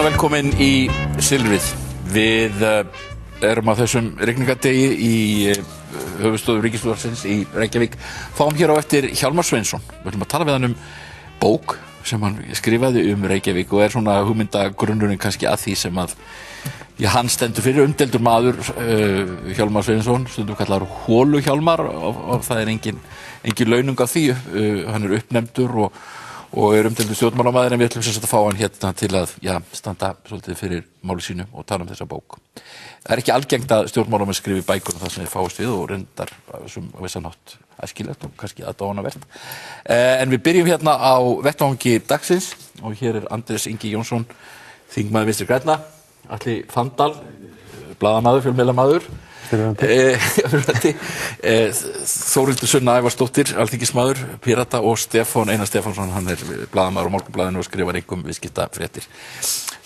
velkomin í Silfrið. Við erum á þessum rigningadegi í höfuðstöðu Ríkisútvarpsins í Reykjavík. Fáum hér á eftir Hjálmar Sveinsson. Við ætlum að tala við hann bók sem hann skrifaði Reykjavík og svona hugmyndagrunnurinn kannski að því sem að hann stendur fyrir, umdeildur maður, Hjálmar Sveinsson, stundum kallar Hólu Hjálmar og það engin launung af því. Hann uppnefndur og umdeildur stjórnmálamaður, en við ætlum að fá hann hérna til að standa svolítið fyrir máli sínu og tala þessa bók. Það ekki algengt að stjórnmálamenn skrifi bækur um það sem þeir fáist við og reyndar á vissan hátt æskilegt og kannski aðdáunarvert. En við byrjum hérna á vettvangi dagsins og hér Andrés Ingi Jónsson, þingmaður Vinstri grænna, Atli Fanndal, blaðamaður, fjölmiðlamaður, Þórhildur Sunna Ævarsdóttir, alþingismaður Pírata, og Stefán Einar Stefánsson, hann blaðamaður á Morgunblaðinu og skrifar einkum viðskiptafréttir.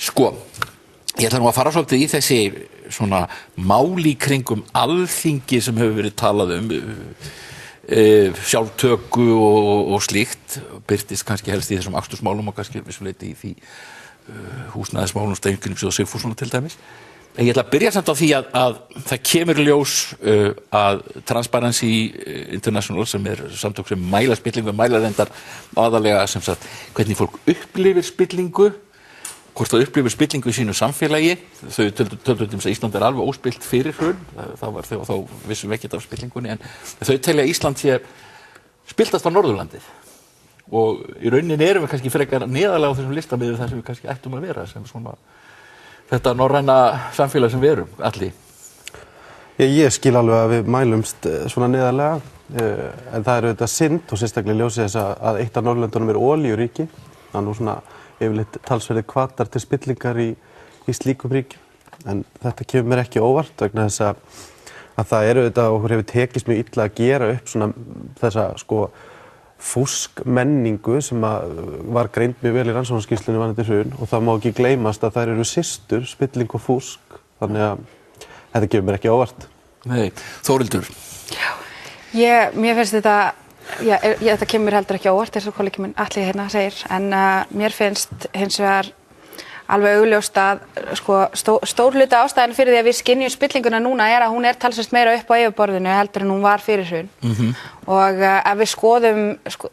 Sko, ég ætla nú að fara svolítið í þessi svona máli kringum Alþingi sem hefur verið talað sjálftöku og slíkt, birtist kannski helst í þessum akstursmálum og kannski vissuleyti í því húsnæðismálum Steingríms og Sigfússonar til dæmis. En ég ætla að byrja samt á því að það kemur ljós að Transparency International, sem samtök sem mæla spillingu, mæla reyndar aðalega sem sagt hvernig fólk upplifir spillingu, hvort það upplifir spillingu í sínu samfélagi. Þau töldu að Ísland alveg óspillt fyrir hrun, þá vissum við ekkert af spillingunni, en þau telja að Ísland sé spiltast á Norðurlandið. Og í rauninni erum við kannski frekar neðarlega á þessum listamiðum þar sem við kannski ættum að vera, sem svona þetta norræna samfélag sem við erum, Atli. Ég skil alveg að við mælumst svona neðarlega, en það auðvitað synd og sérstaklega ljósið þess að eitt af Norðurlöndunum olíuríki. Það nú svona yfirleitt talsverðir hvatar til spillingar í slíkum ríkjum. En þetta kemur mér ekki óvart vegna þess að það auðvitað, okkur hefur tekist mjög illa að gera upp svona þessa fúskmenningu sem var greind mjög vel í rannsóknarskýrslunni varðandi hrun, og það má ekki gleymast að þær eru systur, spilling og fúsk, þannig að þetta kemur mér ekki óvart. Nei, Þórhildur. Mér finnst þetta kemur heldur ekki óvart, eins og kollegi minn Atli hérna segir, en mér finnst hins vegar alveg augljóst að stór hluti ástæðan fyrir því að við skynjum spillinguna núna að hún talsvert meira upp á yfirborðinu heldur en hún var fyrir hrun. Og ef við skoðum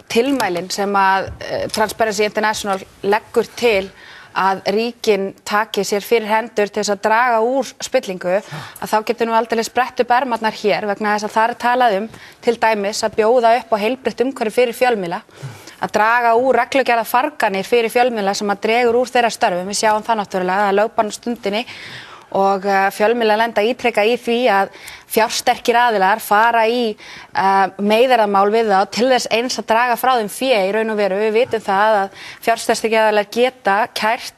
tilmælin sem að Transparency International leggur til að ríkin taki sér fyrir hendur til þess að draga úr spillingu, að þá getur nú aldrei sprett upp ermarnar hér, vegna þess að það talað til dæmis að bjóða upp á heilbrigt umhverfi fyrir fjölmiðla, að draga úr reglugerðar farganir fyrir fjölmiðla sem að dregur úr þeirra störfum. Við sjáum það náttúrulega að lögbannstundinni og fjölmiðla lenda ítrekka í því að fjársterkir aðilar fara í meiðyrðamál við þá til þess eins að draga frá þeim fé í raun og veru. Við vitum það að fjársterkir aðilar geta kært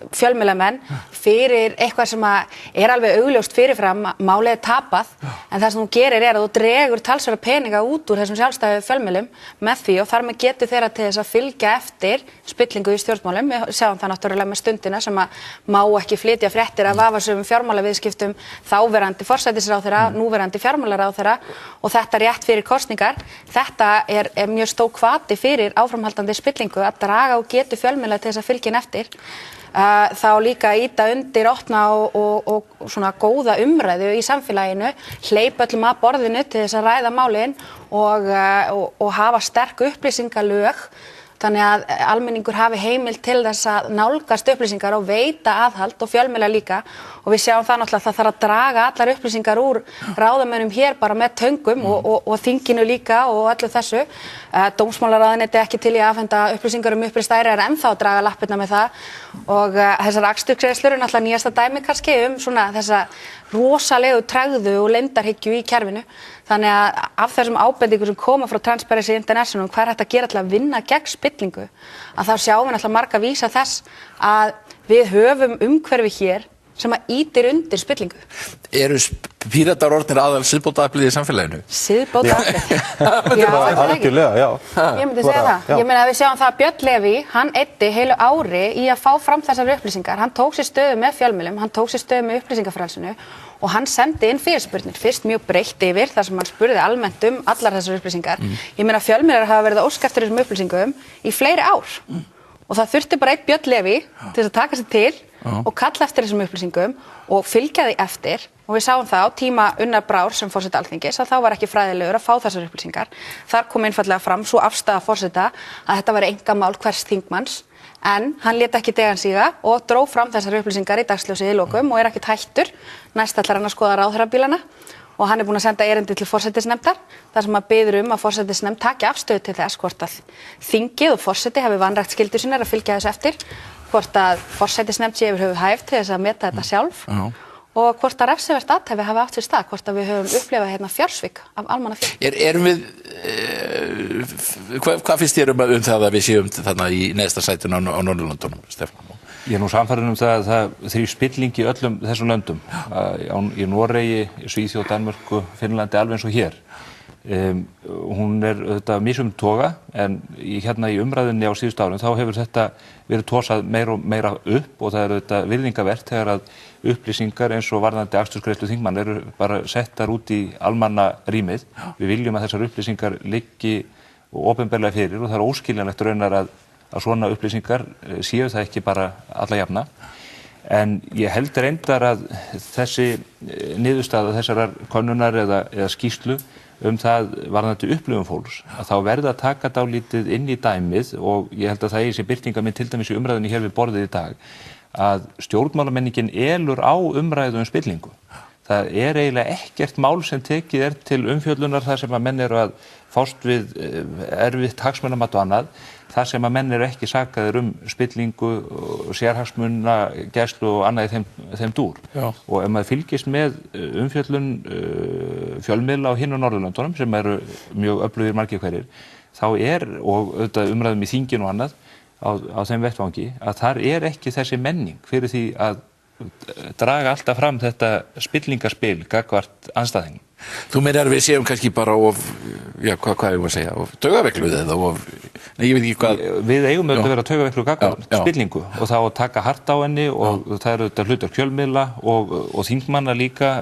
fjölmiðlamenn fyrir eitthvað sem alveg augljóst fyrirfram, málið tapað, en það sem þú gerir að þú dregur talsverða peninga út úr þessum sjálfstæðu fjölmiðlum með því, og þar með getur þeirra til þess að fylgja eftir spillingu í stjórnmálum. Við sjáum það náttúrulega með Stundina sem má ekki flytja fréttir af vafasömum fjármálaviðskiptum þáverandi forsætisráðherra, núverandi fjármálaráðherra, og þetta rétt fyrir kosningar. Þetta er mjög stór hvati fyrir áframhaldandi spillingu að draga og getur fjölmiðla til þess að fylgja henni eftir. Þá líka ýta undir opna og svona góða umræðu í samfélaginu, hleypa öllum að borðinu til þess að ræða málin og hafa sterk upplýsingalög, þannig að almenningur hafi heimild til þess að nálgast upplýsingar og veita aðhald, og fjölmiðla líka. Og við sjáum það náttúrulega að það þarf að draga allar upplýsingar úr ráðamönnum hér bara með töngum og þinginu líka og öllu þessu. Dómsmálaráðuneytið ekki til í að afhenda upplýsingar upplýstæri ennþá að draga lappirnar með það. Og þessar akstursgreiðslur náttúrulega nýjasta dæmi kannski svona þessa rosalegu tregðu og leyndarhyggju í kerfinu. Þannig að af þessum ábendingum sem koma frá Transparency International, hvað hægt að gera til að vinna gegn spillingu, að þá sjáum við náttúrulega marga vísa þess að við höfum umhverfi hér sem að ýtir undir spillingu. Eru Píratar orðnir aðal siðbótaaflið í samfélaginu? Siðbótaaflið? Algjörlega, já. Ég myndi segja það. Ég meina að við sjáum það að Björn Leví, hann eyddi heilu ári í að fá fram þessar upplýsingar. Hann tók sér stöðu með fjölmiðlum, hann tók sér stöðu með upplýsingafrelsinu og hann sendi inn fyrirspurnir, fyrst mjög breytt yfir þar sem hann spurði almennt allar þessar upplýsingar. Ég meina fjölmiðlar hafa verið að óska eftir þessum upplýsingum í fleiri ár. og það þurfti bara einn Björn Leví til þess að taka sig til og kalla eftir þessum upplýsingum og fylgja því eftir og við sáum það á tíma Unnar Brár sem forseti Alþingis að þá var ekki fræðilegur að fá þessar upplýsingar. Þar kom einfaldlega fram svo afstaða forseta að þetta væri einkamál hvers þingmanns en hann lét ekki degan síga og dró fram þessar upplýsingar í dagsljósið í lokum og ekkert hættur. Næst ætlar hann að skoða ráðherrabílana og hann búinn að senda erindi til forsætisnefndar þar sem biður að forsætisnefnd taki afstöðu til þess hvort að þingið og forseti hafi vanrækt skyldur sínar að fylgja þessu eftir, hvort að forsætisnefnd sé yfir höfuð hæf til þess að meta þetta sjálf og hvort að refsivert athæfi hafi átt sér stað, hvort að við höfum upplifað fjársvik af almannafé. Erum við, hvað finnst þér um það að við séum þarna í neðsta sætinu á Norðurlöndunum, Stefán? Ég nú sannfærður það að það þrír spilling í öllum þessum löndum, í Noregi, Svíþjóð, Danmörku, Finnlandi, alveg eins og hér. Hún þetta mismunandi toga en hérna í umræðunni á síðustu árum þá hefur þetta verið tosað meira og meira upp og það þetta virðingavert þegar að upplýsingar eins og varðandi akstursgreiðslu þingmann eru bara settar út í almanna rýmið. Við viljum að þessar upplýsingar liggi opinberlega fyrir og það er óskiljanlegt raunar að svona upplýsingar séu það ekki bara alla jafna. En ég held reyndar að þessi niðurstaða þessarar könnunar eða skýrslu það varðandi upplifun fólks að þá verði að taka dálítið inn í dæmið og ég held að það eigi sér birtingarmynd til dæmis í umræðunni hér við borðið í dag að stjórnmálamenningin elur á umræðu spillingu. Það eiginlega ekkert mál sem tekið til umfjöllunar þar sem að menn eru að fást við erfitt hagsmunamat og annað, þar sem að menn eru ekki sakaðir spillingu, sérhagsmuna, gæslu og annað í þeim dúr. Og ef maður fylgist með umfjöllun fjölmiðla á hinu Norðurlöndunum sem eru mjög öflugir margir hverjir, þá og auðvitað umræðum í þinginu og annað á þeim vettvangi, að þar ekki þessi menning fyrir því að draga alltaf fram þetta spillingaspil gagnvart andstæðingnum. Þú meinar við séum kannski bara of, hvað eigum að segja, of taugaveikluð eða of, nei ég veit ekki hvað. Við eigum auðvitað að vera taugaveikluð gagnvart spillingu og þá að taka hart á henni og það eru auðvitað hlutverk fjölmiðla og þingmanna líka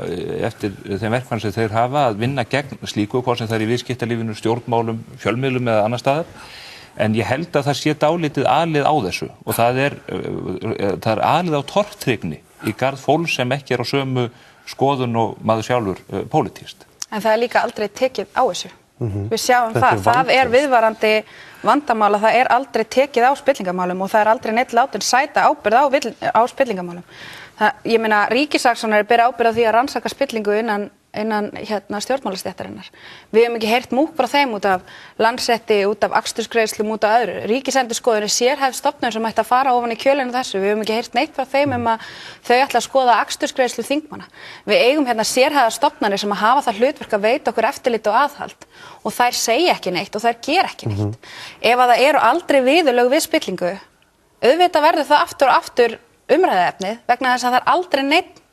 eftir þeim verkefnum sem þeir hafa að vinna gegn slíku, hvort sem það er í viðskiptalífinu, stjórnmálum, fjölmiðlum eða annar staðar. En ég held að það sé dálítið alið á þessu og það er alið á tortryggni í garð fólks sem ekki á sömu skoðun og maður sjálfur pólitískt. En það líka aldrei tekið á þessu. Við sjáum það viðvarandi vandamál að það aldrei tekið á spillingamálum og það aldrei neitt látin sæta ábyrgð á spillingamálum. Ég meina ríkissaksóknari ber ábyrgð á því að rannsaka spillingu innan stjórnmálastéttarinnar. Við höfum ekki heyrt múkk frá þeim út af Landsrétti, út af akstursgreiðslum, út af öðru. Ríkisendurskoðun sérhæfð stofnun sem ætti að fara ofan í kjölinu þessu. Við höfum ekki heyrt neitt frá þeim að þau ætla að skoða akstursgreiðslu þingmanna. Við eigum sérhæfðar stofnanir sem að hafa það hlutverk að veita okkur eftirlit og aðhald og þær segja ekki neitt og þær gera ekki neitt. Ef að það eru aldrei viðurlög við spillingu, auðvitað verður það aftur og aftur umræðuefnið vegna þess að það er aldrei neitt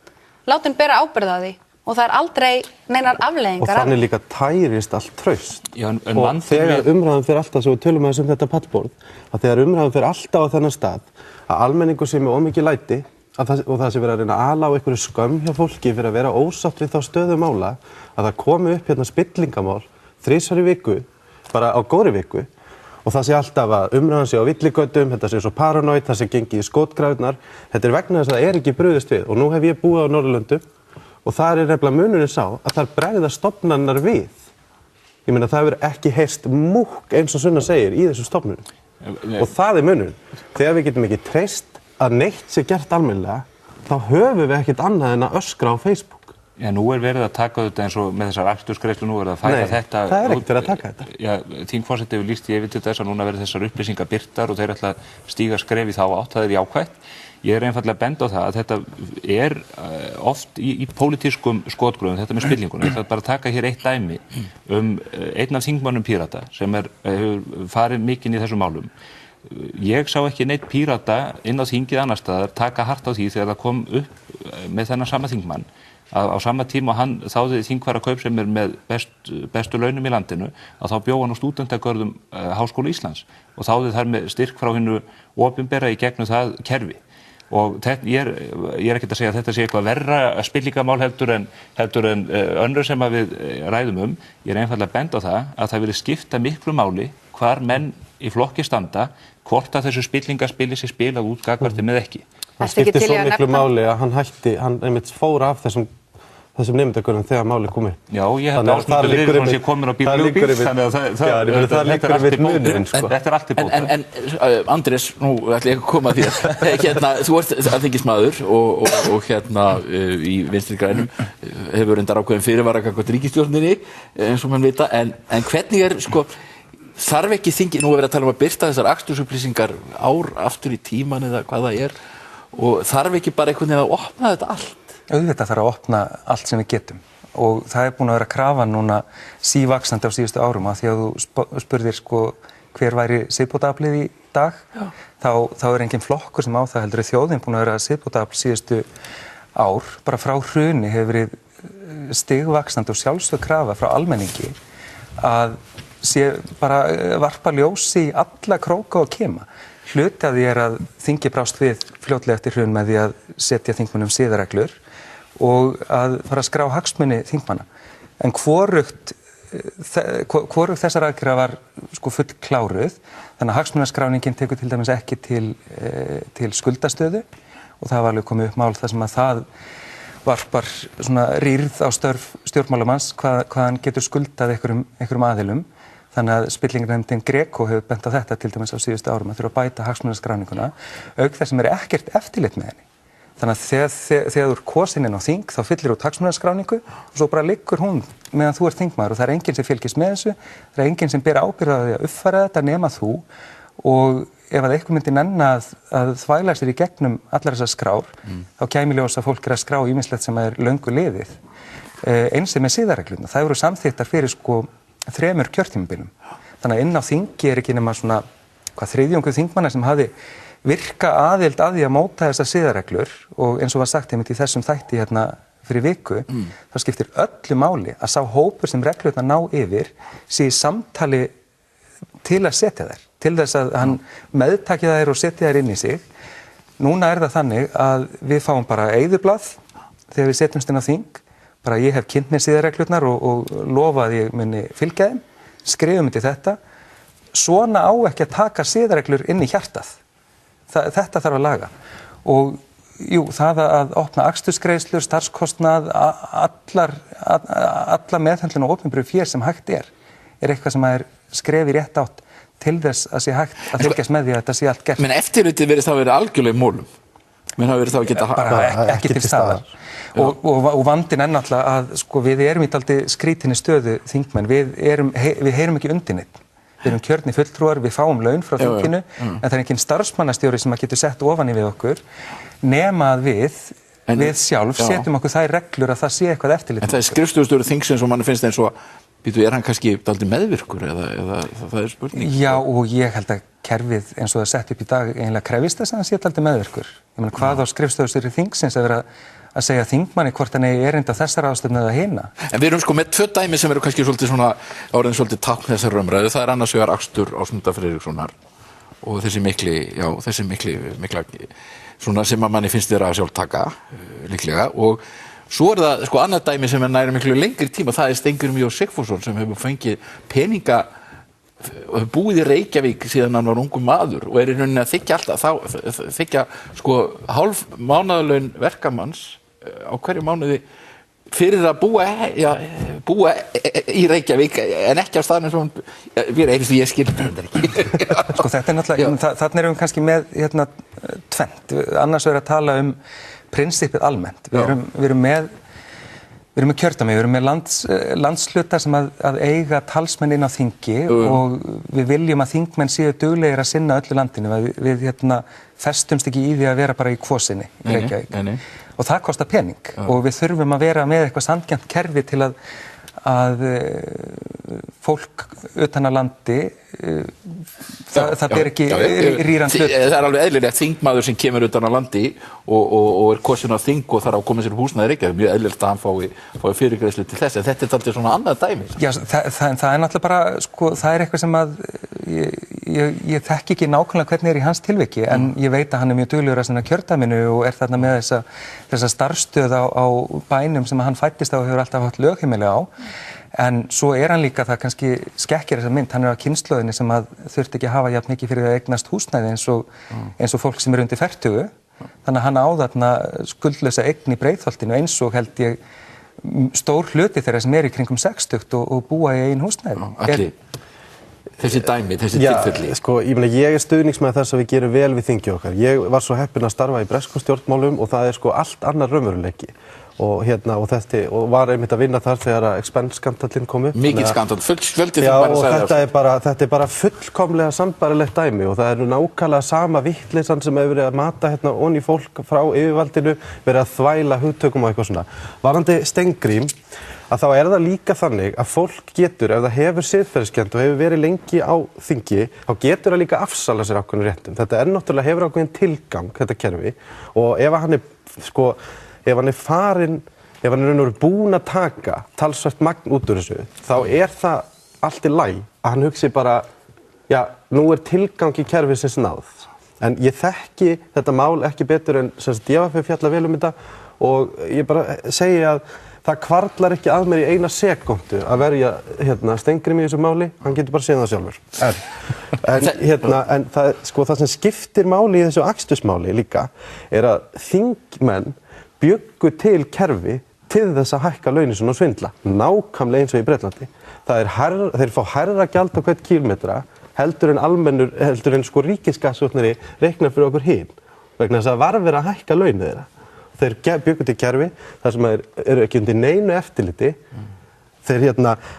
látin bera ábyrgð á því. Og það aldrei neinar afleiðingar. Og þannig líka tærist allt traust. Og þegar umræðan fyrir alltaf, svo við tölum aðeins þetta pallborð, að þegar umræðan fyrir alltaf á þennan stað, að almenningur sé með ómikið læti, og það sé verið að reyna að ala á einhverju skömm hjá fólki fyrir að vera ósátt við þá stöðu mála, að það komi upp spillingamál 3 í viku, bara á góðri viku, og það sé alltaf að umræðan sé á villigötum, þetta sé svo paranoid, það sé gengið í skotgrafirnar, þetta vegna þess að það ekki brugðist við. Og nú hef ég búið á Norðurlöndum og það nefnilega munurinn sá að það bregða stofnannar við. Ég meina það hefur ekki heyrst múkk eins og Sunna segir í þessu stofnunum. Og það munurinn. Þegar við getum ekki treyst að neitt sé gert almennilega, þá höfum við ekkert annað en að öskra á Facebook. Já, nú verið að taka þetta eins og með þessar akstursgreiðslu, nú verið að færa þetta. Nei, það ekkert verið að taka þetta. Já, þingforseti hefur lýst yfir til þess að núna verið þessar upplýsingar birtar og þeir ætla að stíga skref í þá átt, það jákvætt. Ég einfaldlega að benda á það að þetta oft í pólitískum skotgröfum, þetta með spillingunum. Það bara að taka hér eitt dæmi einn af þingmönnum Pírata sem hefur farið mikinn í þessum málum. Ég sá ekki neitt Pírata inn á þingið annar staðar taka hart á því þegar það kom upp með þennan sama þingmann. Á sama tíma og hann þáði þingfararkaup sem með bestu launum í landinu, að þá bjó hann á stúdentagörðum Háskóla Íslands og þáði þar með styrk frá hinu opinbera í gegnum það kerfi. Og ég ekkert að segja að þetta sé eitthvað verra spillingamál heldur en önnur sem að við ræðum Ég einfaldlega að benda á það að það verið skipta miklu máli hvar menn í flokki standa, hvort að þessu spillingaspili sé spilað út gagnvart með ekki. Það skiptir svo miklu máli að hann einmitt fór af þessum nemendagörðum þegar máli komið. Já, ég held að Ásmundur Friðriksson sé komin á bíl, þannig að það liggur við munurinn, sko. Þetta allt til bóta. En Andrés, nú ætla ég að koma að þér. Þú ert alþingismaður og í Vinstri grænum hefur reyndar ákveðin fyrirvara gagnvart ríkisstjórninni, eins og mann vita, en hvernig sko, þarf ekki þingið, nú er verið að tala um að birta þessar akstursupplýsingar ár aftur í tíman eða hvað það og þarf ekki bara einhvern veginn að opna þetta allt? Auðvitað þarf að opna allt sem við getum og það er búin að vera krafan núna sívaxandi á síðustu árum að því að þú spurðir sko hver væri siðbótaaflið í dag þá er engin flokkur sem á það heldur þjóðin búin að vera siðbótaafl síðustu ár bara frá hruni hefur verið stigvaxandi og sjálfsögð krafa frá almenningi að sé bara varpa ljósi í alla króka og kema. Hluti af því að þingi brást við fljótlega eftir hrun með því að setja þingmönnum siðareglur og að fara að skrá hagsmuni þingmanna. En hvorugt þessar aðgerða var sko full kláruð, þannig að hagsmunaskráningin tekur til dæmis ekki til skuldastöðu og það var alveg komið upp mál þar sem að það varpar svona rýrð á störf stjórnmálamanns hvað hann getur skuldað einhverjum aðilum. Þannig að spillingarnefndin Greco hefur bent á þetta til dæmis á síðustu árum að þurfa að bæta hagsmunaskráninguna auk þess sem ekkert eftirlit með henni. Þannig að þegar þú er kosin inn á þing þá fyllir út hagsmunaskráningu og svo bara liggur hún meðan þú ert þingmaður og það er enginn sem fylgist með þessu, það er enginn sem ber ábyrgð á því að uppfæra þetta nema þú og ef að eitthvað myndi nenna að þvæla sér í gegnum allar þessar skrár þá kæmi ljós að fólk er að skrá ýmislegt sem er löngu liðið. Eins með siðareglurnar, það eru samþykktar fyrir sko 3 kjörtímabilum. Þannig að inn á þingi er ekki nema svona þriðjungur þingmanna sem hafi virka aðild að því að móta þessar siðareglur og eins og var sagt einmitt í þessum þætti hérna fyrir viku, þá skiptir öllu máli að sá hópur sem reglurnar ná yfir sé í samtali til að setja þær, til þess að hann meðtaki þær og setja þær inn í sig. Núna er það þannig að við fáum bara eyðublað þegar við setjumst inn á þing, bara ég hef kynnt mér siðareglurnar og lofa að ég muni fylgja þeim, skrifum til þetta, svona á ekki að taka siðareglur inn í hjartað. Þetta þarf að laga og jú, það að opna akstursgreiðslur, starfskostnað, alla meðhöndlun og opinberu fé sem hægt er eitthvað sem er skref í rétt átt til þess að sé hægt að fylgjast með því að þetta sé allt gert. Men eftirlitið virðist það verið algjörlega í mólum. Men það verið þá að geta bara ekki til staðar. Og vandinn er náttúrulega að sko við erum í dálítið skrítinni stöðu þingmenn, við heyrum ekki undir neitt. Við erum kjörnir fulltrúar, við fáum laun frá þinginu, en það er engin starfsmannastjóri sem að getur sett ofan í við okkur, nema að við sjálf setjum okkur þær reglur að það sé eitthvað eftirlit. En það er skrifstofustjóri þingsins og manni finnst eins og, er hann kannski dálítið meðvirkur eða það er spurning? Já, og ég held að kerfið eins og það sett upp í dag eiginlega krefist þess að hann sé dálítið meðvirkur. Ég meina, hvað á skrifstofustjóri þingsins að vera að segja þingmanni hvort hann eigi erindi á þessar ráðstefnu eða hina. En við erum sko með 2 dæmi sem eru kannski svolítið svona orðin svolítið tákn þessar umræðu. Það er annars vegar akstur Ásmundar Friðrikssonar og þessi mikla svona sem að manni finnst þér að sjálf taka líklega og svo er það sko annað dæmi sem er næri miklu lengri tíma. Það er Steingrímur J. Sigfússon sem hefur fengið peninga og hefur búið í Reykjavík síðan hann var ungur maður og er í rauninni að þiggja sko hálf mánaðarlaun verkamanns á hverju mánuði fyrir að búa í Reykjavík en ekki á staðnum sem við erum ég skilur ekki. Sko þetta er náttúrulega, þarna erum við kannski með tvennt, annars verður að tala um prinsippið almennt. Við erum með kjördæmi, við erum með landshluta sem að eiga talsmenn inn á þingi og við viljum að þingmenn séu duglegir að sinna öllu landinu. Við festumst ekki í því að vera bara í kvosinni í Reykjavík. Og það kostar pening og við þurfum að vera með eitthvað sanngjarnt kerfi til að fólk utan að landi það ber ekki rýran hlut. Það er alveg eðlilegt þingmaður sem kemur utan að landi og er kosin á þing og þarf að koma sér húsnæði Reykjavík. Mjög eðlilegt að hann fái fyrirgreiðslu til þess en þetta er dálítið svona annað dæmi. Já, það er náttúrulega bara sko, það er eitthvað sem að ég þekki ekki nákvæmlega hvernig er í hans tilviki en ég veit að hann er mjög duglegur að sinna kjördæminu og er þarna með þessa starfsstöð á bænum sem hann fæddist á og hefur alltaf haft lögheimili á En svo hann líka, það kannski skekkir þessa mynd, hann á kynslóðinni sem að þurfti ekki að hafa jafn mikið fyrir að eignast húsnæði eins og fólk sem undir 40. Þannig að hann á þarna skuldlausa eign í Breiðholtinu eins og held ég stór hluti þeirra sem í kringum 60 og búa í eigin húsnæði. Allir, þessi dæmi, þessi tilfelli. Sko, ég stuðningsmaður þess að við gerum vel við þingið okkar. Ég var svo heppinn að starfa í breskum stjórnmálum og það sko allt annar raunveruleiki. Og var einmitt að vinna þar þegar að Expense-skandallinn kom upp. Mikið skandall, fjöldi Já, og þetta bara fullkomlega sambærilegt dæmi og það nákvæmlega sama vitleysan sem hefur verið að mata onni fólk frá yfirvaldinu, verið að þvæla hugtökum og eitthvað svona. Varðandi Steingrím, að þá það líka þannig að fólk getur, ef það hefur siðferðiskennd og hefur verið lengi á þingi, þá getur það líka afsala sér ákveðnum réttum. Þetta náttúrulega hefur ákveðin tilgang, þetta kerfi, og ef hann farinn, ef hann raun og veru búinn að taka talsvert magn út úr þessu, þá það allt í lagi að hann hugsi bara, já, nú tilgangi kerfisins náð. En ég þekki þetta mál ekki betur en DFF fjalla vel þetta og ég bara segi að það hvarflar ekki að mér í eina sekúndu að verja Steingrím í þessu máli, hann getur bara séð það sjálfur. En það sem skiptir máli í þessu akstursmáli líka að þingmenn bjuggu til kerfi til þess að hækka launin og svindla, nákvæmlega eins og í Bretlandi. Þeir fá hærra gjald á hvern kílómetra heldur en ríkisskattstjóri reiknar fyrir okkur hin, vegna þess að var verið að hækka launin þeirra. Þeir bjuggu til kerfi þar sem eru ekki undir neinu eftirliti. Þeir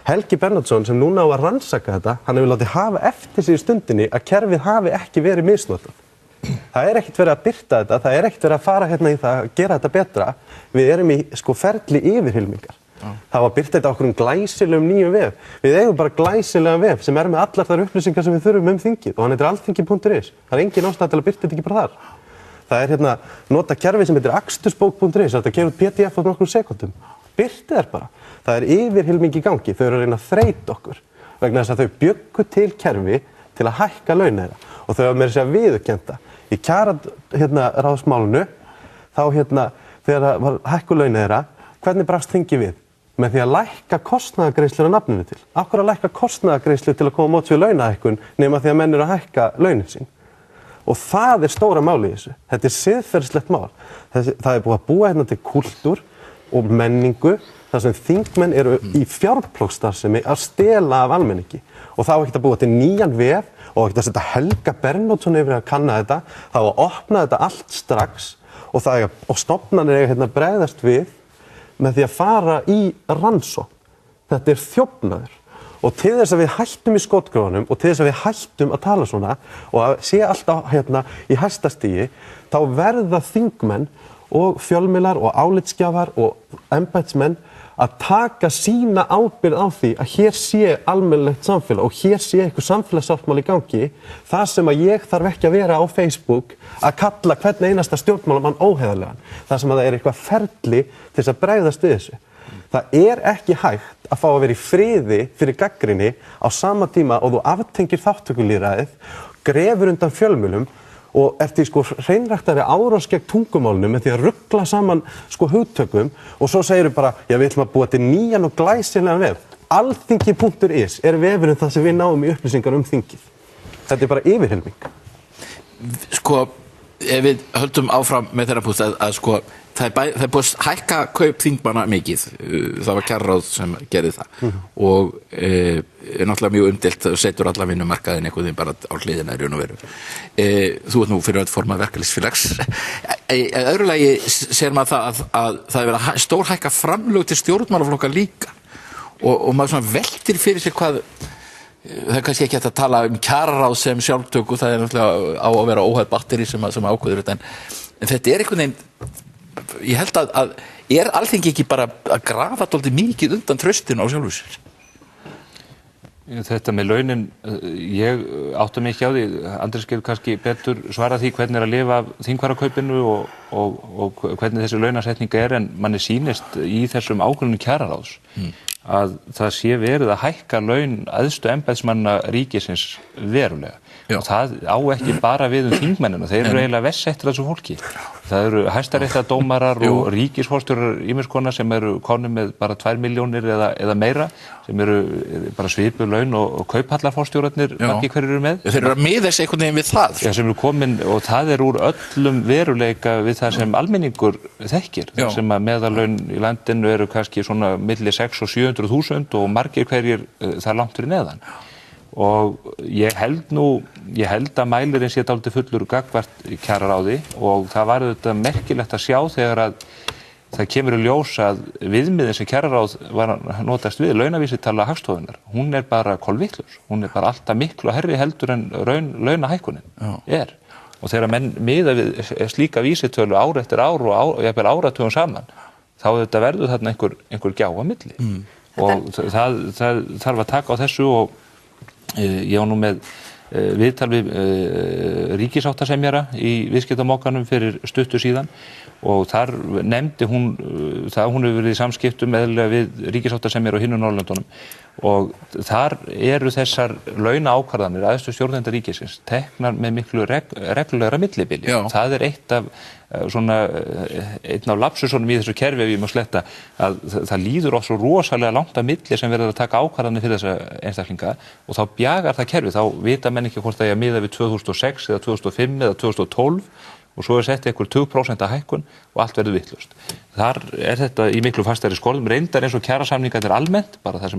Helgi Bernhardsson sem núna á að rannsaka þetta, hann hefur látið hafa eftir sig í stundinni að kerfið hafi ekki verið misnotað. Það ekkert verið að birta þetta, það ekkert verið að fara í það að gera þetta betra. Við erum í ferli yfirhylmingar. Það var birta þetta okkur glæsilegum nýjum vef. Við eigum bara glæsilegan vef sem með allar þær upplýsingar sem við þurfum þingið og hann heitir alþingi.is. Það engin ástæða til að birta þetta ekki bara þar. Það nota kerfi sem heitir akstursbók.is, þetta gefur út PDF á nokkrum sekúndum. Birtið bara. Það yfirhylming í gangi, þau eru að reyna að þreyta okkur vegna þess að þau bjuggu til kerfi til að hækka laun þeirra og þau hafa meira að segja viðurkennda. Í kjararáðsmálinu þá þegar það var hækku laun þeirra, hvernig brást þingið við? Með því að lækka kostnaðargreiðslur á nafninu til. Af hverju að lækka kostnaðargreiðslur til að koma á móts við launahækkun nema því að menn eru að hækka launin sín? Og það stóra máli í þessu. Þetta siðferðislegt mál. Það búið að búa til kúltúr og menningu þar sem þingmenn eru í fjárplógsstarfsemi að stela af almenningi. Og það ekki að búa til nýjan vef og ekki að setja Helga Bernhardsson yfir að kanna þetta. Það að opna þetta allt strax og stofnanir eiga bregðast við með því að fara í rannsókn. Þetta þjófnaður. Og til þess að við hættum í skotgröfunum og til þess að við hættum að tala svona og að sé alltaf í hæsta stigi, þá verða þingmenn og fjölmiðlar og álitsgjafar og embættismenn að taka sína ábyrgð á því að hér sé almennilegt samfélag og hér sé eitthvað samfélagssáttmáli í gangi, þar sem að ég þarf ekki að vera á Facebook að kalla hvern einasta stjórnmálamann óheiðarlegan, þar sem að það eitthvað ferli til þess að bregðast við þessu. Það ekki hægt að fá að vera í friði fyrir gagnrýni á sama tíma og þú aftengir þátttökulýðræðið, grefur undan fjölmiðlum og ert í hreinræktari árás gegn tungumálinu með því að rugla saman hugtökum og svo segirðu bara, já við ætlum að búa til nýjan og glæsilegan vef. Alþingi.is vefurinn það sem við náum í upplýsingar þingið. Þetta bara yfirhylming. Ef við höldum áfram með þeirra púst að það búið að hækka kaup þingmanna mikið, það var kjararáð sem gerði það og náttúrulega mjög umdeilt, setur alla vinnumarkaðin einhvern veginn bara á hliðina í raun og veru. Þú nú fyrir að forma verkalýðsfélags. Í öðru lagi sér maður að það verið að stórhækka framlög til stjórnmálaflokka líka og maður svona veltir fyrir sér hvað. Það kannski ekki hægt að tala kjararáð sem sjálftöku, það náttúrulega á að vera óhætt batteri sem ákveður þetta en þetta einhvern veginn, ég held að Alþingi ekki bara að grafa dálítið mikið undan traustinu á sjálfu sér? Þetta með launin, ég átta mig ekki á því, Andrés getur kannski betur svarað því hvernig að lifa af þingfararkaupinu og hvernig þessi launasetning en manni sýnist í þessum ákvörðunum kjararáðs að það sé verið að hækka laun æðstu embættismanna ríkisins verulega. Og það á ekki bara við þingmennina, þeir eru eiginlega verst settir þessu fólki. Það eru hæstaréttardómarar og ríkisforstjórar ýmiss konar sem eru konum með bara 2 milljónir eða meira, sem eru bara svipuð laun og kauphallarforstjórarnir margir hverjir eru með. Þeir eru að miða sig einhvern veginn við það. Já, sem eru komin, og það er úr öllum veruleika við það sem almenningur þekkir. Sem að meðallaun í landinu eru kannski svona milli 600 og 700.000 og margir hverjir það langt fyrir neðan. Og ég held að mælirinn sé dálítið fullur gagnvart kjararáði og það var auðvitað merkilegt að sjá þegar að það kemur í ljós að viðmiðin sem kjararáð var notast við, launavísitala Hagstofunnar, hún er bara kolvitlaus, hún er bara alltaf miklu herri heldur en launahækkunin er. Og þegar menn miða við slíka vísitölu ár eftir ár og jafnvel áratugum saman, þá auðvitað verður þarna einhver gjá á milli. Og það þarf að taka á þessu og ég var nú með viðtal við ríkisáttasemjara í viðskiptamokkanum fyrir stuttu síðan og þar nefndi hún það hún hefur verið í samskiptum eðlilega við ríkisáttasemjara á hinum Norðurlöndunum og þar eru þessar launaákvarðanir æðstu stjórnenda ríkisins teknar með miklu reglulegra millibili. Það er einn af lapsusunum í þessu kerfi ef ég má sletta að það líður oft svo rosalega langt að milli sem verður að taka ákvarðanir fyrir þessa einstaklinga og þá bjagar það kerfi, þá vita menn ekki hvort það er að miða við 2006 eða 2005 eða 2012 og svo sett einhver 20% hækkun og allt verður vitlaust. Þar er þetta í miklu fastari skorðum, reyndar eins og kjarasamningar almennt, bara það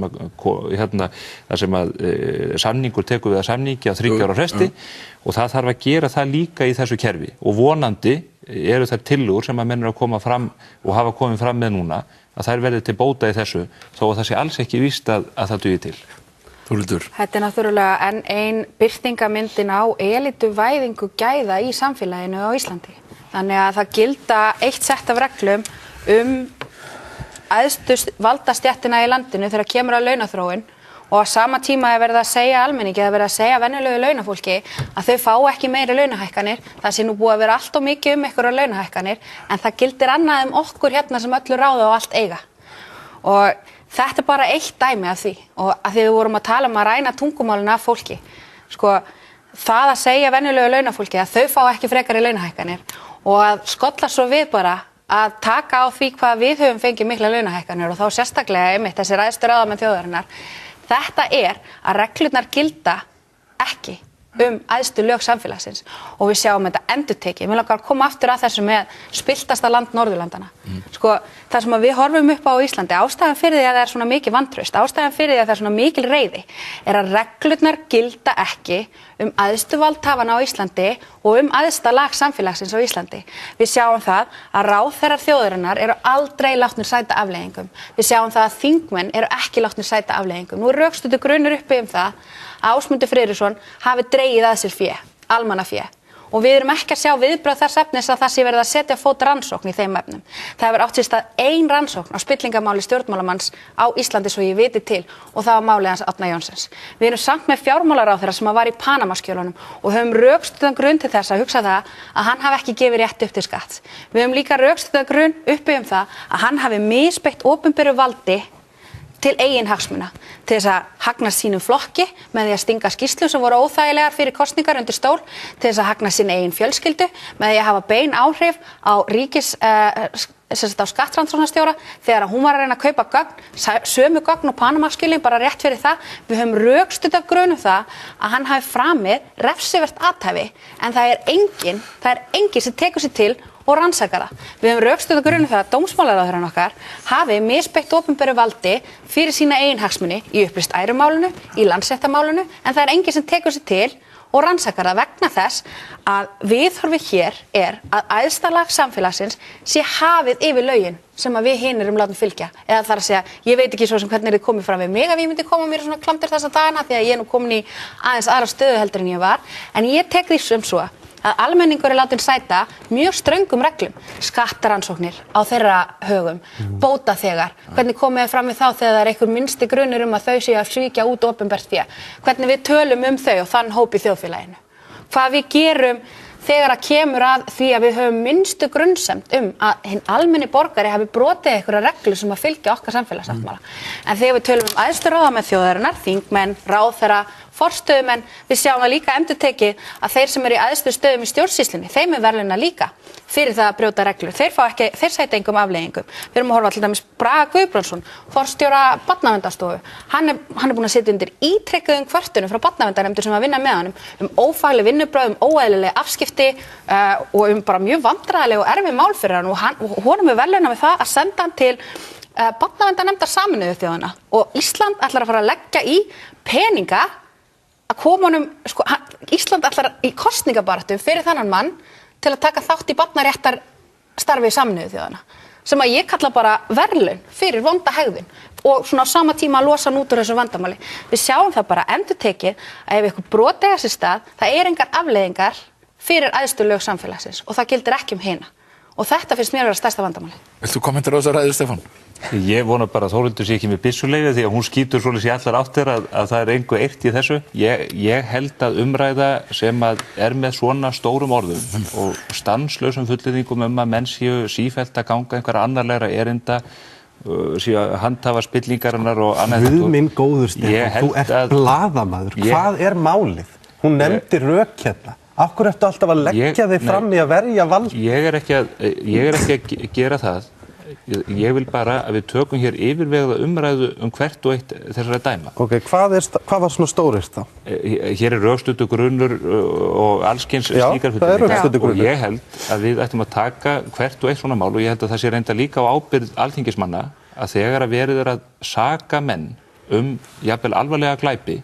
sem að samningur tekur við að samningi á 3 ára fresti og það þarf að gera það líka í þessu kerfi og vonandi eru þær tillögur sem að menn eru að koma fram og hafa komið fram með núna að þær verði til bóta í þessu þó að það sé alls ekki víst að það dugi til. Þetta er náttúrulega enn ein birtingamyndin á elituvæðingu gæða í samfélaginu á Íslandi. Þannig að það gilda eitt sett af reglum æðstu valdastéttina í landinu þegar kemur að launaþróun og á sama tíma er verið að segja almenningi eða verið að segja venjulegu launafólki að þau fá ekki meiri launahækkanir. Það sé nú búið að vera allt of mikið einhverjar launahækkanir en það gildir annað okkur hérna sem öllu ráða og allt eiga. Og þetta er bara eitt dæmi af því og að því við vorum að tala að ræna tungumálinu af fólki. Sko, það að segja venjulegu launafólki að þau fá ekki frekari launahækkanir og að skolla svo við bara að taka á því hvað við höfum fengið mikla launahækkanir og þá sérstaklega einmitt þessi æðstu ráðamenn þjóðarinnar. Þetta er að reglurnar gilda ekki æðstu lög samfélagsins og við sjáum þetta endurtekið. Mér langar að koma aftur að þessu með spilltasta land Norðurlandana. Sko, það sem við horfum upp á Íslandi, ástæðan fyrir því að það er svona mikið vantraust, ástæðan fyrir því að það er svona mikil reiði, er að reglurnar gilda ekki æðstu valdhafana á Íslandi og æðsta lag samfélagsins á Íslandi. Við sjáum það að ráðherrar þjóðarinnar eru aldrei látnir sæta afleiðingum. Við sjáum það að þingmenn eru ekki látnir sæta afleiðingum. Nú er rökstuddur grunur uppi það að Ásmundur Friðriksson hafi dregið að sér fé, almannafé. Og við erum ekki að sjá viðbrögð þess efnis að það sé verið að setja á fót rannsókn í þeim efnum. Það hefur átt sér stað ein rannsókn á spillingamáli stjórnmálamanns á Íslandi svo ég viti til og það var málið hans Árna Johnsens. Við erum samt með fjármálaráðherra sem var í Panamaskjölunum og höfum rökstuddan grunn til þess að hugsa það að hann hafi ekki gefið rétt upp til skatts. Við höfum líka rökstuddan grunn uppi það að hann hafi misbeitt opinberu valdi til eigin hagsmuna, til þess að hagnast sínum flokki með því að stinga skýrslur sem voru óþægilegar fyrir kosningar undir stól, til þess að hagnast sín eigin fjölskyldu, með því að hafa bein áhrif á á skattrannsóknarstjóra þegar hún var að reyna að kaupa gögn, sömu gögn og Panamaskjölin bara rétt fyrir það. Við höfum rökstuddan grun það að hann hafi framið refsivert athæfi en það er engin sem tekur sig til og rannsakar það. Við höfum rökstuddan grun það að dómsmálaráðherrann okkar hafi misbeitt opinberu valdi fyrir sína eigin hagsmuni í upplýst ærumálinu, í Landsréttarmálinu en það er engin sem tekur sig til og rannsakar það vegna þess að viðhorfið hér er að æðsta lag samfélagsins sé hafið yfir lögin sem að við hinir látum fylgja. Eða þar að segja, ég veit ekki svo sem hvernig þið komið fram við mig að ég myndi koma mér svona klamdur þessa dagana því að ég er nú komin í aðeins aðra stöðu heldur en ég var. En ég tek því sem svo að almenningur er látin sæta mjög ströngum reglum, skattarannsóknir á þeirra högum, bótaþegar, hvernig komið þið fram við þá þegar það er einhver minnsti grunur að þau séu að svíkja út opinbert fé, hvernig við tölum þau og þann hóp í þjóðfélaginu, hvað við gerum þegar að kemur að því að við höfum minnstu grunnsemd að hinn almenni borgari hafi brotið einhverja reglur sem að fylgja okkar samfélagssáttmála. En þegar við tölum æðstu ráðamenn þjóðarinnar, þingmenn, ráðherra, forstöðumenn, við sjáum það líka endurtekið að þeir sem eru í æðstu stöðum í stjórnsýslunni, þeim verðlauna líka fyrir það að brjóta reglur. Þeir sæta engum afleiðingum. Við erum að horfa til dæmis Braga Guðbrandsson, forstjóra Barnaverndarstofu. Hann er búinn að sitja undir ítrekuðum kvörtunum frá barnaverndarnefndir sem að vinna með honum ófagleg vinnubrögð, óeðlileg afskipti og bara mjög vandræðaleg og erfið mál fyrir hann og honum verðlauna með það að senda hann til barnaverndarnefndar Sameinuðu þjóðanna og Ísland ætlar að fara að leggja í peninga að koma honum, Ísland ætlar í kosningabaráttu fyrir þennan mann til að taka þátt í barnaréttar starfi Sameinuðu þjóðanna sem að ég kalla bara verðlaun fyrir vonda hegðun og svona á sama tíma að losa hann út úr þessu vandamáli. Við sjáum það bara endurtekið að ef eitthvað brot eiga sér stað, það engar afleiðingar fyrir æðstu lög samfélagsins og það gildir ekki hina. Og þetta finnst mér að vera stærsta vandamáli. Vilt þú kommentar á þessa ræðu, Stefán? Ég vona bara að Þórhildur sé ekki með byssuleyfi því að hún skýtur svolítið í allar áttir að það er engu eitt í þessu. Ég held að umræða sem að er með svona stórum orðum og stanslausum fullyrðingum að menn séu sífellt að ganga einhverja annarlegra erinda, séu að handhafa spillingarinnar og annað. Guð minn góður, Stefán, þú ert blaðamaður. Hvað er málið? Hún nefndi rök hérna. Af hverju ertu alltaf að leggja þig fram í að verja vald? Ég er ekki að gera það. Ég vil bara að við tökum hér yfirvegaða umræðu hvert og eitt þessara dæma. Ok, hvað var svona stórirt þá? Hér er rökstuddur grunnur og allskyns slíkar það er rökstuddur grunnur. Og ég held að við ættum að taka hvert og eitt svona mál og ég held að það sé reynda líka á ábyrgð alþingismanna að þegar að verið er að saka menn jafnvel alvarlega glæpi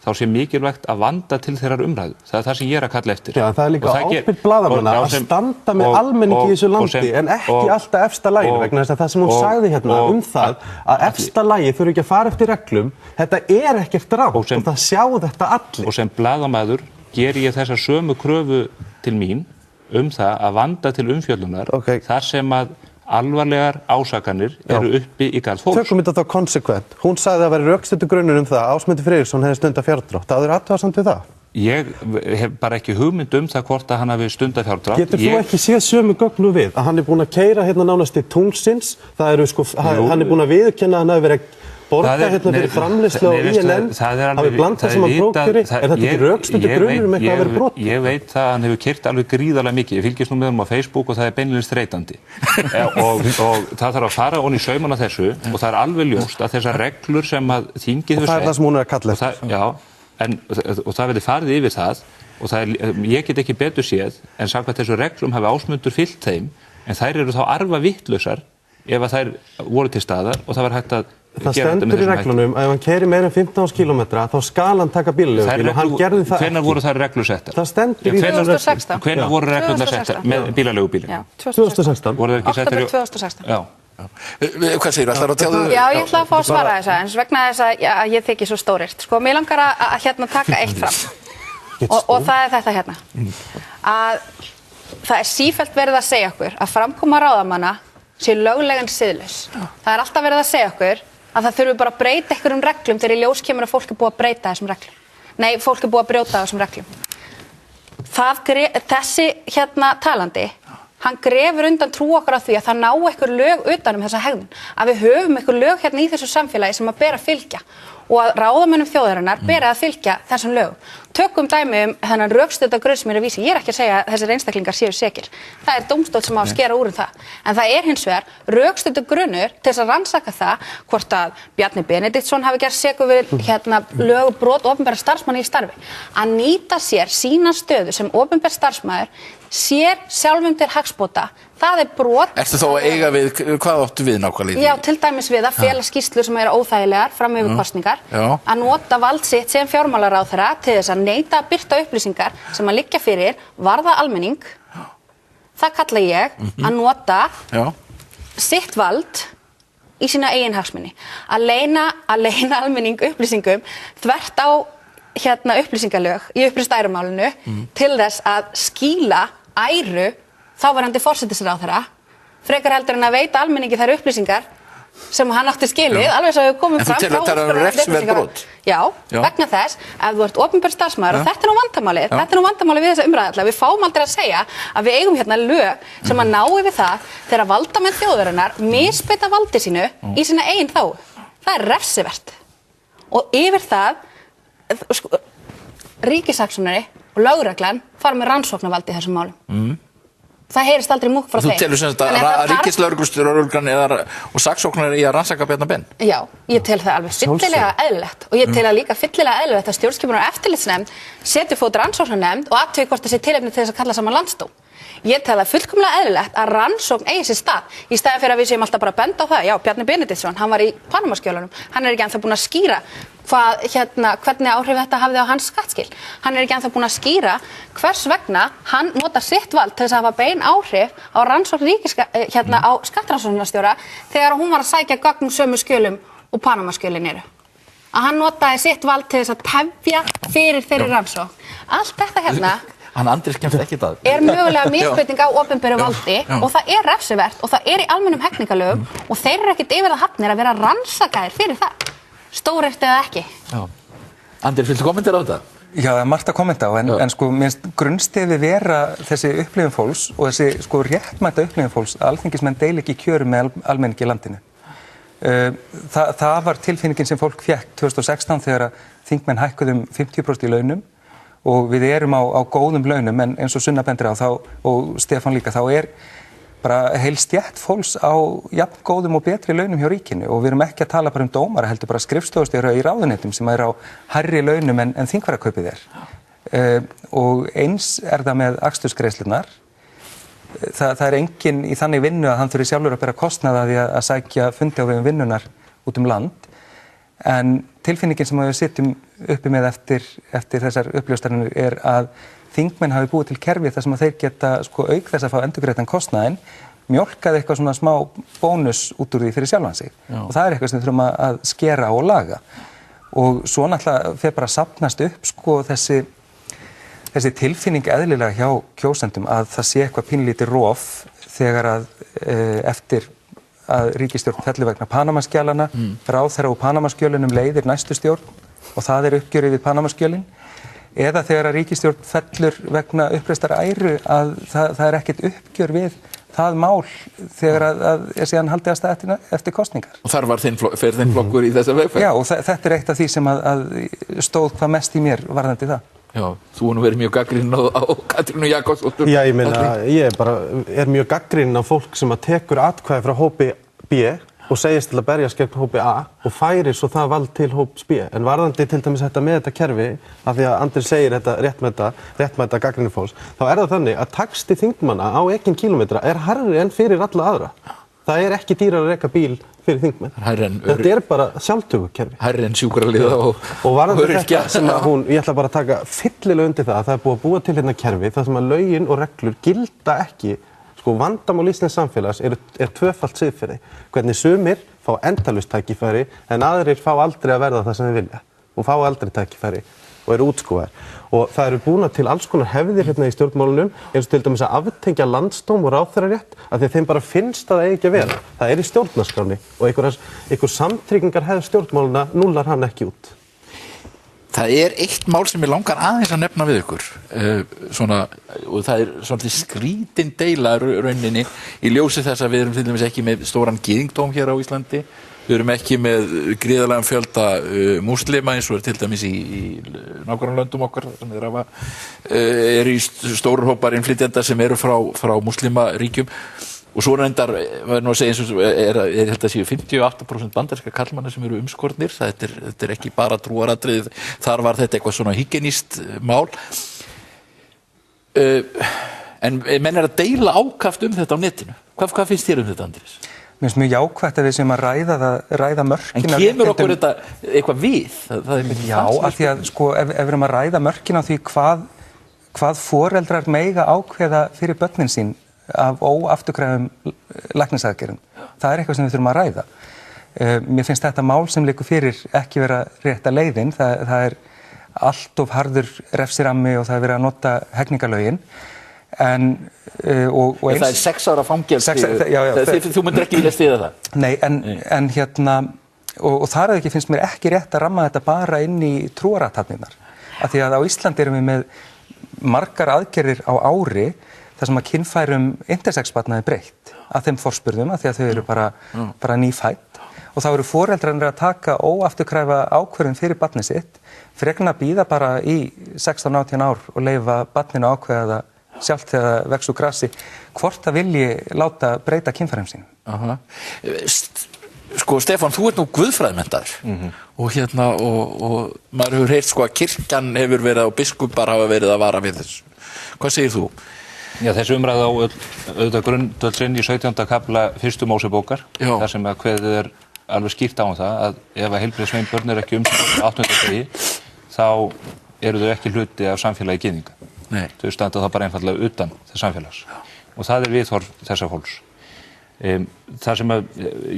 þá sé mikilvægt að vanda til þeirrar umræðu. Það er það sem ég er að kalla eftir. Já, það er líka ábyrgð blaðamanna að standa með almenningi í þessu landi en ekki alltaf efsta laginu vegna þess að það sem hún sagði hérna það að efsta lagi þurfi ekki að fara eftir reglum, þetta er ekkert rangt og það sjá þetta allir. Og sem blaðamaður ger ég þessa sömu kröfu til mín það að vanda til umfjöllunar þar sem að alvarlegar ásakanir eru uppi í garð fólks. Tökum þetta þá konsekvent. Hún sagði að vera rökstuddur grunnur það að Ásmundur Friðriksson hefði stundað fjárdrátt. Það er athugasemd við það? Ég hef bara ekki hugmynd það hvort að hann hafi stundað fjárdrátt. Getur þú ekki séð sömu gögn við að hann er búinn að keyra hérna nánast til tunglsins? Það eru hann er búinn að viðurkenna að hann hafi verið borga hérna fyrir framleiðslu á INN, hafi blandað sem að prófkjöri, er þetta ekki rökstuddur grunnur eitthvað að vera brotið? Ég veit það að hann hefur keyrt alveg gríðarlega mikið, ég fylgist nú með honum á Facebook og það er beinlínis þreytandi og það þarf að fara ofan í saumana þessu og það er alveg ljóst að þessar reglur sem að þingið hefur sett. Og það er það sem hún er að kalla eftir. Já, og það verði farið yfir það og ég get ekki betur séð en samkvæmt þessu reglum hafi Ásmundur fylgt þeim en þær eru þá arfa vittlausar ef að þær voru til staðar og það var hægt að það stendur í reglunum að ef hann keyrir meira en 15 kílómetra þá skal hann taka bílaleigubíl og hann gerði það ekki. Hvenær voru þær reglur settar? Það stendur í reglunum. 2016. Hvenær voru reglurnar settar með bílaleigubílinn? Já, 2016. Voru þær ekki settar í 2016. Já. Hvað segirðu? Ætlarðu að tjáðu? Já, ég ætla að fá að svara þessu eins vegna þess að ég þykir svo stórirt. Sko, mér langar að hérna taka eitt fram og það er þetta hérna. Að það er sífellt verið að segja okkur að framkoma ráðamanna sé löglegan siðlaus. Það er alltaf verið að segja okkur að það þurfi bara að breyta einhverjum reglum þegar í ljós kemur að fólk er búið að breyta þessum reglum. Nei, fólk er búið að brjóta þessum reglum. Þessi hérna talandi, hann grefur undan trú okkar á því að það ná einhver lög utan þessa hegðun. Að við höfum einhver lög hérna í þessu samfélagi sem að bera að fylgja og að ráðamönnum þjóðarinnar bera að fylgja þessum lögum. Tökum dæmi þennan rökstudda grunn sem ég er að vísa. Ég er ekki að segja að þessir einstaklingar séu sekir. Það er dómstóll sem á að skera úr það. En það er hins vegar rökstudda grunnur til þess að rannsaka það hvort að Bjarni Benediktsson hafi gerst sekur við lögbrot opinberra starfsmanna í starfi. Að nýta sér sína stöðu sem opinber starfsmaður sér sjálfum til hagsbóta, það er brot. Ertu þá að eiga við, hvað áttu við nákvæmlega? Já, til dæmis við að fela skýrslur sem eru óþægilegar fram yfir kosningar, að nota vald sitt sem fjármálaráðherra til þess að neita að birta upplýsingar sem að liggja fyrir varða almenning. Það kalla ég að nota sitt vald í sína eigin hagsmuni. Að leyna almenning upplýsingum þvert á upplýsingalög í upplýstærumálinu til þess að skýla æru þáverandi forsætisráðherra frekar heldur en að veita almenningi þær upplýsingar sem hann átti skilið, alveg svo hefur komið fram. En þú telur þetta er refsiverð brot? Já, vegna þess, ef þú ert opinber starfsmaður, og þetta er nú vandamálið við þessa umræðu alla, við fáum aldrei að segja að við eigum hérna lög sem að ná yfir það þegar valdamenn þjóðarinnar misbeita valdi sínu í sína eigin þágu. Það er refsivert. Og yfir það, ríkissaksóknari og lögreglan fara með rannsóknarvald í þessum málum. Það heyrist aldrei múkk frá þeim. Þú telur sem þetta að ríkislögreglustjórar og saksóknari í að rannsaka Bjarna Ben? Já, ég tel það alveg fyllilega eðlilegt og ég tel það líka fyllilega eðlilegt að stjórnskipunar- og eftirlitsnefnd setji fót rannsóknarnefnd og athugi hvort það sé tilefni til þess að kalla saman landsdóm. Ég tel það fullkomlega eðlilegt að rannsókn eigi sér stað í staðinn fyrir að við séum alltaf bara að benda á það. Já, Bjarni Benediktsson, hann var í Panamaskjölunum, hann er ekki ennþá búinn að skýra hvernig áhrif þetta hafði á hans skattskil. Hann er ekki ennþá búinn að skýra hvers vegna hann notar sitt vald til þess að hafa bein áhrif á rannsókn á skattrannsóknarstjóra þegar hún var að sækja gögn sömu skjölum og Panamaskjölin eru. Að hann notaði sitt vald til þess að tefja fyrir þeirri rannsókn. Allt þetta Hann Andrés kemst ekki það. Er mögulega misbeiting á opinberu valdi og það er refsivert og það er í almennum hegningarlögum og þeir eru ekkert yfir það hafnir að vera rannsakaðir fyrir það. Stórirt eða ekki. Já. Andrés, viltu kommentera á þetta? Já, það er margt að kommenta á, en sko, mér finnst grunnstefi vera þessi upplifun fólks og þessi sko réttmæta upplifun fólks að alþingismenn deili ekki kjörum með almenningi í landinu. Það var tilfinningin sem fólk fékk 2016 þegar þingmenn hækkuðu 50% í launum og við erum á góðum launum, en eins og Sunna bendir á og Stefán líka, þá er bara heil stétt fólks á jafn góðum og betri launum hjá ríkinu og við erum ekki að tala bara um dómara, heldur bara skrifstofustjóra í ráðuneytum sem er á hærri launum en þingfararkaupið er. Og eins er það með akstursgreiðslurnar. Það er enginn í þannig vinnu að hann þurfi sjálfur að bera kostnað af því að sækja fundi á vegum vinnunar út um land. En tilfinningin sem við sitjum uppi með eftir þessar uppljóstanir er að þingmenn hafi búið til kerfi þar sem að þeir geta sko auk þess að fá endurgreiddan kostnaðinn mjólkað eitthvað svona smá bónus út úr því fyrir sjálfan sig. Og það er eitthvað sem við þurfum að skera og laga. Og svo náttúrulega fer bara að safnast upp sko þessi tilfinning eðlilega hjá kjósendum að það sé eitthvað pínlítið rof þegar að eftir að ríkisstjórn fellur vegna Panamaskjalana, ráðherra úr Panamaskjölunum leiðir næstu stjórn og það er uppgjörið við Panamaskjölin, eða þegar að ríkisstjórn fellur vegna uppreistar æru að það er ekkert uppgjör við það mál þegar að síðan haldið að stað eftir kosningar. Og þar fer þinn flokkur í þessa vegferð? Já, og þetta er eitt af því sem að stóð hvað mest í mér varðandi það. Já, þú nú verið mjög gagnrýninn á Katrínu Jakobsdóttur. Já, ég meina, ég er mjög gagnrýninn á fólk sem að tekur atkvæði frá hópi B og segist til að berjast gegn hópi A og færir svo það vald til hóps B. En varðandi til dæmis þetta með þetta kerfi, af því að Andri segir þetta réttmæta gagnrýni fólks, þá er það þannig að taxti þingmanna á ekinn kílómetra er hærri en fyrir alla aðra. Það er ekki dýrar að reka bíl fyrir þingmenn. Þetta er bara sjálftökukerfi. Hærri en sjúkraliða og varðandi þetta sem að ég ætla bara að taka fyllilega undir það að það er búið að búa til hérna kerfi þar sem að lögin og reglur gilda ekki. Sko vandamál íslensks samfélags er tvöfalt siðferði. Hvernig sumir fá endalaust tækifæri en aðrir fá aldrei að verða það sem þeir vilja og fá aldrei tækifæri og eru útskúfaðir. Og það eru búna til alls konar hefðir hérna í stjórnmálunum eins og til dæmis að aftengja landsdóm og ráðherrarétt af því að þeim bara finnst að það eigi ekki að vera. Það er í stjórnarskráni og einhver samtryggingar hefð stjórnmáluna núllar hann ekki út. Það er eitt mál sem ég langar aðeins að nefna við ykkur og það er svolítið skrítin deila rauninni í ljósi þess að við erum til dæmis ekki með stóran gyðingdóm hér á Íslandi, við erum ekki með gríðarlegan fjölda múslima eins og er til dæmis í nágrannalöndum okkar sem eru í stórum hópar innflytjenda sem eru frá múslimaríkjum. Og svo reyndar, var nú að segja eins og er þetta séu 58% bandaríska karlmanna sem eru umskornir, þetta er ekki bara trúaratriði, þar var þetta eitthvað svona hygienískt mál. En menn er að deila ákaft þetta á netinu. Hvað finnst þér þetta, Andrés? Mér finnst mjög jákvætt að við sem að ræða mörkin. En kemur okkur þetta eitthvað við? Já, af því að sko, ef við erum að ræða mörkin á því hvað foreldrar mega ákveða fyrir börnin sín af óafturkræfum læknisaðgerðum. Það er eitthvað sem við þurfum að ræða. Mér finnst þetta mál sem liggur fyrir ekki vera rétta leiðin. Það er allt of harður refsirammi og það er verið að nota hegningarlögin. En, og eins... Það 6 ára fangelsi, já, þú myndir ekki vilja styðja það? Nei, en hérna, og þar að ekki finnst mér ekki rétt að ramma þetta bara inn í trúarathafnirnar. Af því að á Íslandi erum við með margar aðgerðir á ári þar sem að kynfærum intersex-barna breytt að þeim forspurðum, af því að þau eru bara nýfædd. Og þá eru foreldrarnir að taka óafturkræfa ákvörðun fyrir barnið sitt, frekar að bíða bara í 16-18 ár og leyfa barninu ákveða það sjálft þegar það vex úr grasi, hvort það vilji láta breyta kynfærum sínum. Sko, Stefán, þú ert nú guðfræðimenntaður og maður hefur heyrt sko að kirkjan hefur verið og biskupar hafa verið að vara við þessu. Hvað segir þú? Já, þessi umræða á auðvitað grundvöldin í 17. kafla 1. Mósebókar, þar sem að kveðið alveg skýrt á það að ef að heilbrigðisveind börn ekki umskipta 8. degi, þá eru þau ekki hluti af samfélagi gyðinga. Þau standa þá bara einfaldlega utan þess samfélags. Og það viðhorf þessa fólks. Það sem að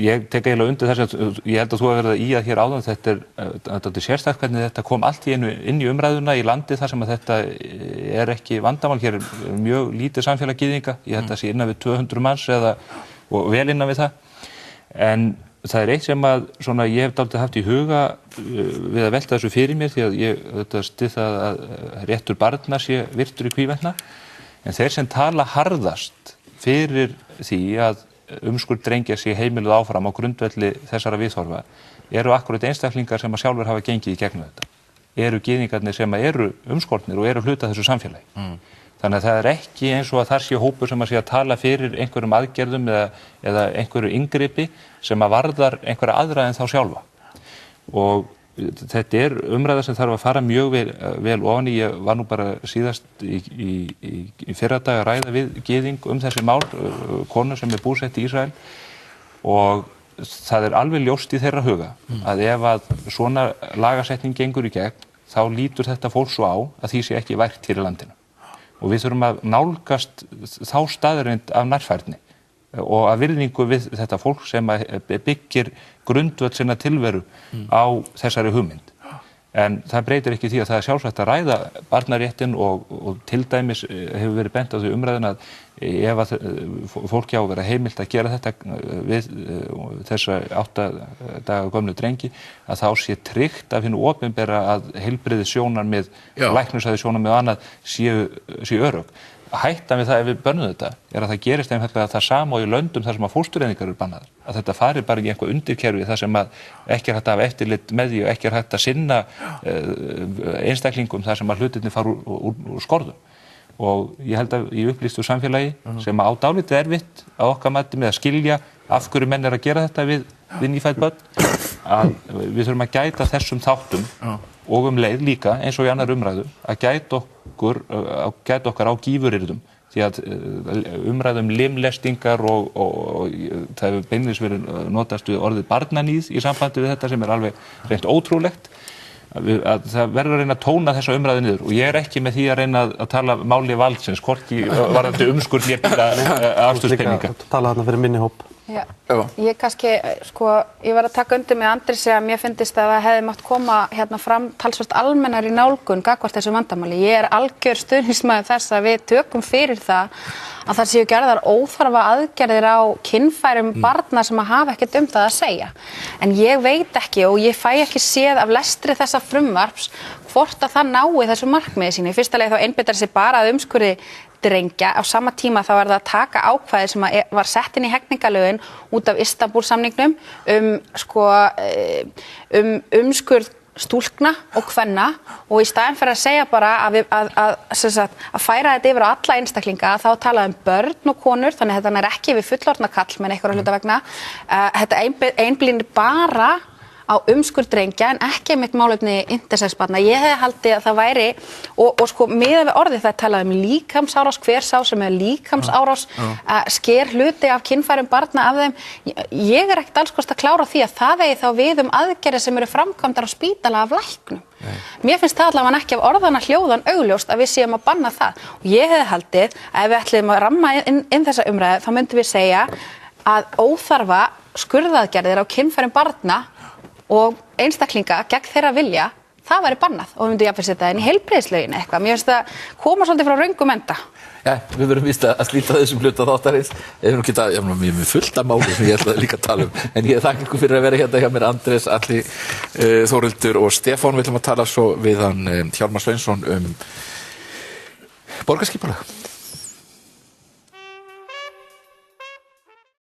ég tek eiginlega undir þess að ég held að þú hafi verið að ía hér áðan, þetta er sérstakt hvernig þetta kom allt inn í umræðuna í landi þar sem að þetta ekki vandamál, hér mjög lítið samfélag gyðinga, ég held að sé innan við 200 manns og vel innan við það, en það eitt sem að svona, ég hef dálítið haft í huga við að velta þessu fyrir mér því að ég styð það að réttur barna sé virtur í hvívetna, en þeir sem tala harðast fyrir því að umskurð drengja sé heimiluð áfram á grundvelli þessara viðhorfa eru akkurat einstaklingar sem að sjálfur hafa gengið í gegnum þetta. Eru gyðingarnir sem að eru umskornir og eru hluta þessu samfélagi. Þannig að það ekki eins og að þar sé hópur sem að sé að tala fyrir einhverjum aðgerðum eða einhverju inngripi sem að varðar einhverja aðra en þá sjálfa. Og þetta umræða sem þarf að fara mjög vel ofan í. Ég var nú bara síðast í fyrradag að ræða við gyðing þessi mál, konu sem búsett í Ísrael, og það alveg ljóst í þeirra huga að ef að svona lagasetning gengur í gegn, þá lítur þetta fólk svo á að því sé ekki vært hér í landinu. Og við þurfum að nálgast þá staðreind af nærfærni og að virðingu við þetta fólk sem byggir grundvöll sinna tilveru á þessari hugmynd. En það breytir ekki því að það sjálfsagt að ræða barnaréttin og til dæmis hefur verið bent á því umræðin að ef að fólki á að vera heimilt að gera þetta við þessa 8 daga gömlu drengi, að þá sé tryggt af hinu opinbera að heilbrigðissjónarmið, læknisfræðissjónarmið og annað séu örugg. Hættan við það ef við bönnum þetta að það gerist einfaldlega það sama og í löndum þar sem að fóstureyðingar eru bannaðar. Að þetta fari bara í einhver undirkerfi þar sem að ekki hægt að hafa eftirlit með því og ekki hægt að sinna einstaklingum þar sem að hlutirnir fara úr skorðum. Og ég held að í upplýstu samfélagi sem á dálítið erfitt að okkar mati með að skilja af hverju menn að gera þetta við nýfædd börn, að við þurfum að gæta þessum þáttum og leið líka eins og í annar umræðu að gæta okkar á gífuryrðum, því að umræðum limlestingar og það hefur beinlínis verið notast við orðið barnaníð í sambandi við þetta sem alveg reynt ótrúlegt. Að það verður að reyna að tóna þessa umræðu niður og ég ekki með því að reyna að tala máli valdsins, hvorki varðandi umskurð afstöðspenninga. Tala þarna fyrir minni hóp. Já, ég kannski, ég var að taka undir með Andrisi að mér finnst að það hefði mátt koma hérna fram talsvert almennar í nálgun gagnvart þessu vandamáli. Ég algjör stuðningsmaður þess að við tökum fyrir það séu gerðar óþarfa aðgerðir á kynfærum barna sem að hafa ekkert það að segja. En ég veit ekki og ég fæ ekki séð af lestri þessa frumvarps hvort að það nái þessu markmiði sínu. Í fyrsta lagi þá einbeitar sig bara að umskurði drengja, á sama tíma þá það að taka ákvæði sem var sett inn í hegningalögin út af Istanbúl-samningnum umskurð stúlkna og kvenna og í staðinn fyrir að segja bara að færa þetta yfir á alla einstaklinga þá talaði börn og konur, þannig að þetta ekki við fullorðna kallmenn einhverja hluta vegna. Þetta einblínir bara á umskurð drengja en ekki mitt málefni intersex-barna. Ég hefði haldið að það væri og miðað við orðið það talaði líkamsárás, hver sá sem er líkamsárás sker hluti af kynfærum barna af þeim. Ég ekkert alls kost að klára því að það eigi þá við aðgerðir sem eru framkvæmdar á spítala af læknum. Mér finnst það allavega ekki af orðana hljóðan augljóst að við séum að banna það. Og ég hefði haldið að ef við ætlum að ramma inn þessa umræðu þá myndum við segja að óþarfa skurðaðgerðir á kynfærum barna og einstaklinga gegn þeirra vilja, það væri bannað og við myndum jafnvel setja það inn í heilbrigðislögin eitthvað. Mér finnst það koma svolítið frá röngum enda. Já, við verðum víst að slíta þessum hluta þáttarins. Ég er með fullt af máli sem ég ætla líka að tala en ég þakka ykkur fyrir að vera hérna hjá mér Andrés, Atli, Þórhildur og Stefán. Við ætlum að tala svo við hann Hjálmar Sveinsson borgarskipulag.